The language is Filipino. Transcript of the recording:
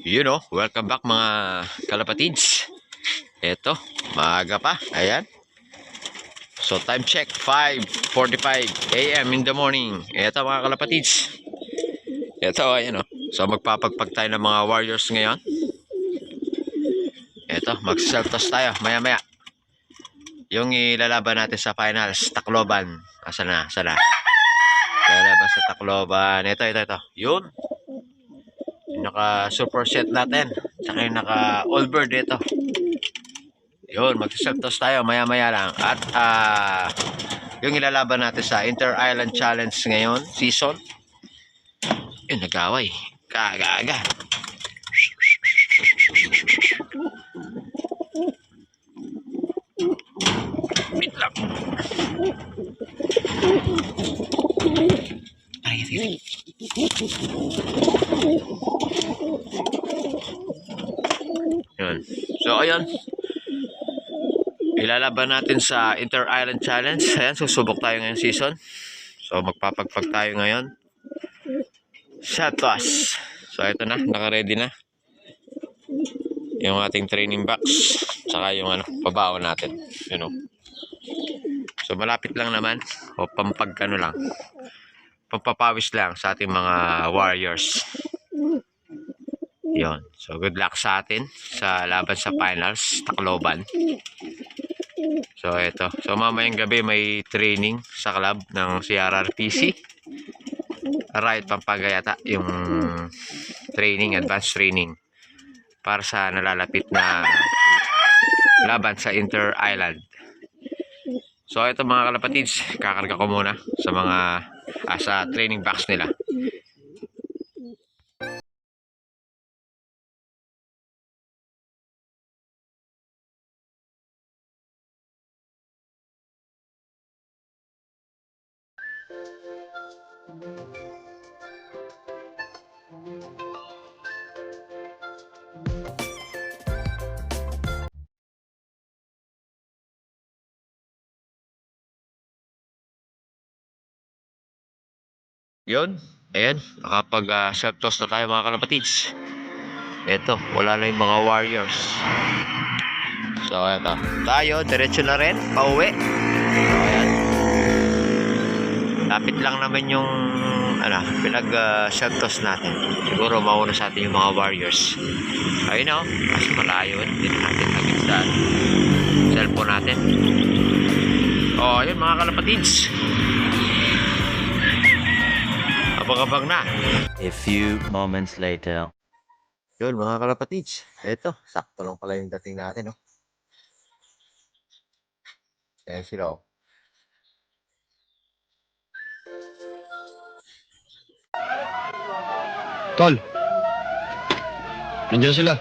Welcome back mga kalapatids. Eto, maaga pa. Ayan. So time check, 5:45 AM in the morning. Eto mga kalapatids. Eto, ayan o. So magpapagpag tayo ng mga warriors ngayon. Eto, mag-self-toss tayo maya-maya. Yung ilalaban natin sa finals, Tacloban. Asan na? Ilalaban sa Tacloban. Ito. Yun. Naka super set natin, tsaka yung naka all bird ito. Yun, mag-self-toss tayo maya-maya lang. At yung ilalaban natin sa Inter-Island Challenge ngayon, season. Yun, nag-away. Kagaga. Wait lang. Ay. Yun. So, ayun. Ilalaban natin sa Inter-Island Challenge. Ayan, susubok tayo ngayong season. So, magpapagpag tayo ngayon. Shot toss. So, ito na. Naka-ready na. Yung ating training box. Saka yung pabaon natin. So, malapit lang naman. O, lang. Pampapawis lang sa ating mga warriors. Yun. So, good luck sa atin sa laban sa finals, Tacloban. So, ito. So, mamayang gabi may training sa club ng CRRPC. Right, Pampagayata. Yung training, advanced training. Para sa nalalapit na laban sa Inter-Island. So, ito mga kalapatids. Kakarga ko muna sa mga sa training box nila. Yun, ayan, nakapag self-toss na tayo mga kalapatids. Ito, wala na yung mga warriors. So, ito, tayo, diretso na rin, pauwi. So, ayan. Lapit lang naman yung self-toss natin. Siguro mauna sa atin yung mga warriors. Ayun o, mas malayo. Hindi natin agad sa cellphone natin. O, ayun mga kalapatids. Abang-abang na. A few moments later. Yun mga kalapatids. Ito, sakto lang pala yung dating natin, no? Ayan sila, oh. Tol, nandiyan sila.